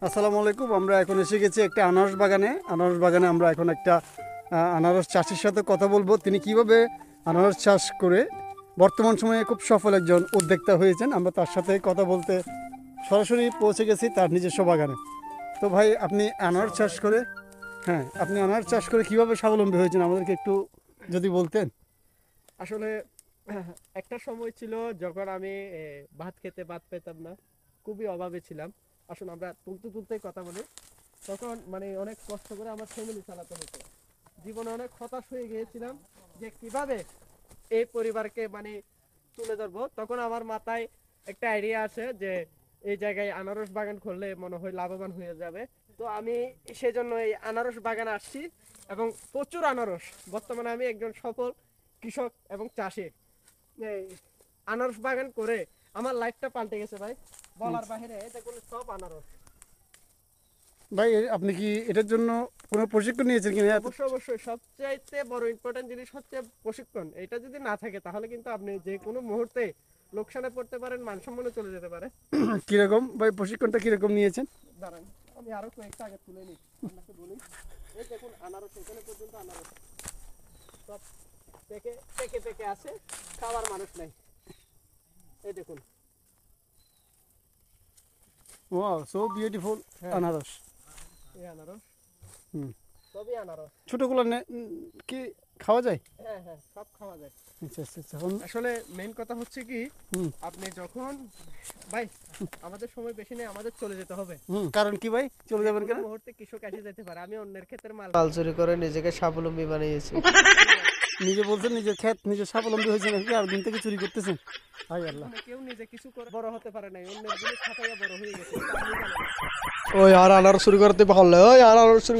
আসসালামু আলাইকুম। আমরা এখন এসে গেছি একটা আনারস বাগানে। আনারস বাগানে আমরা এখন একটা আনারস চাষির সাথে কথা বলবো। তিনি কিভাবে আনারস চাষ করে বর্তমান সময়ে খুব সফল একজন উদ্যোক্তা হয়েছেন। আমরা তার সাথে কথা বলতে সরাসরি পৌঁছে গেছি তার নিজস্ব বাগানে। তো ভাই, আপনি আনারস চাষ করে, হ্যাঁ, আপনি আনারস চাষ করে কিভাবে স্বাবলম্বী হয়েছেন আমাদেরকে একটু যদি বলতেন। আসলে একটা সময় ছিল যখন আমি ভাত খেতে ভাত পেতাম না, খুবই অভাবে ছিলাম। আসলে আমরা তুলতে তুলতেই কথা বলি। তখন মানে অনেক কষ্ট করে আমার ফ্যামিলি চালাতে হতো। জীবনে অনেক হতাশ হয়ে গিয়েছিলাম যে কিভাবে এই পরিবারকে মানে তুলে ধরবো। তখন আমার মাথায় একটা আইডিয়া আছে যে এই জায়গায় আনারস বাগান করলে মনে হয় লাভবান হয়ে যাবে। তো আমি সেজন্য এই আনারস বাগানে আসছি এবং প্রচুর আনারস। বর্তমানে আমি একজন সফল কৃষক এবং চাষি। এই আনারস বাগান করে আমার লাইফটা পাল্টে গেছে ভাই, বলার বাহিরে। দেখুন সব আনারস। ভাই, আপনি কি এটার জন্য কোনো প্রশিক্ষণ নিয়েছেন কিনা? অবশ্যই অবশ্যই, সবচাইতে বড় ইম্পর্টেন্ট জিনিস হচ্ছে প্রশিক্ষণ। এটা যদি না থাকে তাহলে কিন্তু আপনি যে কোনো মুহূর্তে লোকসানে পড়তে পারেন, মানসম্মানে চলে যেতে পারে। কিরকম ভাই, প্রশিক্ষণটা কিরকম নিয়েছেন? দাঁড়ান, আমি আরো কয়েকটা আগে তুলে নিই, আপনাকে বলি। এই দেখুন আনারস, এখানে পর্যন্ত আনারস সব পেকে পেকে পেকে আছে, খাওয়ার মানুষ নাই। এই দেখুন। ওয়াও, সো বিউটিফুল হ্যাঁ। আনারস। এই আনারস, হুম। সবই আনারস। ছোটগুলো কি খাওয়া যায়? হ্যাঁ হ্যাঁ, সব খাওয়া যায়। আচ্ছা আচ্ছা আচ্ছা। আসলে মেইন কথা হচ্ছে কি, হুম আপনি যখন ভাই, আমাদের সময় বেশি নেই, আমাদের চলে যেতে হবে। হুম, কারণ কি ভাই, চলে যাবেন কেন? কোনো মুহূর্তে কৃষক এসে যেতে পারে। আমি অন্যের ক্ষেতের মাল চুরি করে নিজেকে স্বাবলম্বী বানিয়েছি। নিজে বলছেন নিজের ক্ষেত নিজে স্বাবলম্বী হয়েছেন, নাকি আর দিন থেকে চুরি করতেছেন? হাই আল্লাহ। মানে কেউ নিজে কিছু করে বড় হতে পারে নাই, অন্যের জিনিস খাটাইয়া বড় হয়ে গেছে। ওই আর আনারস শুরু করতে পারলে ওই আনারস শুরু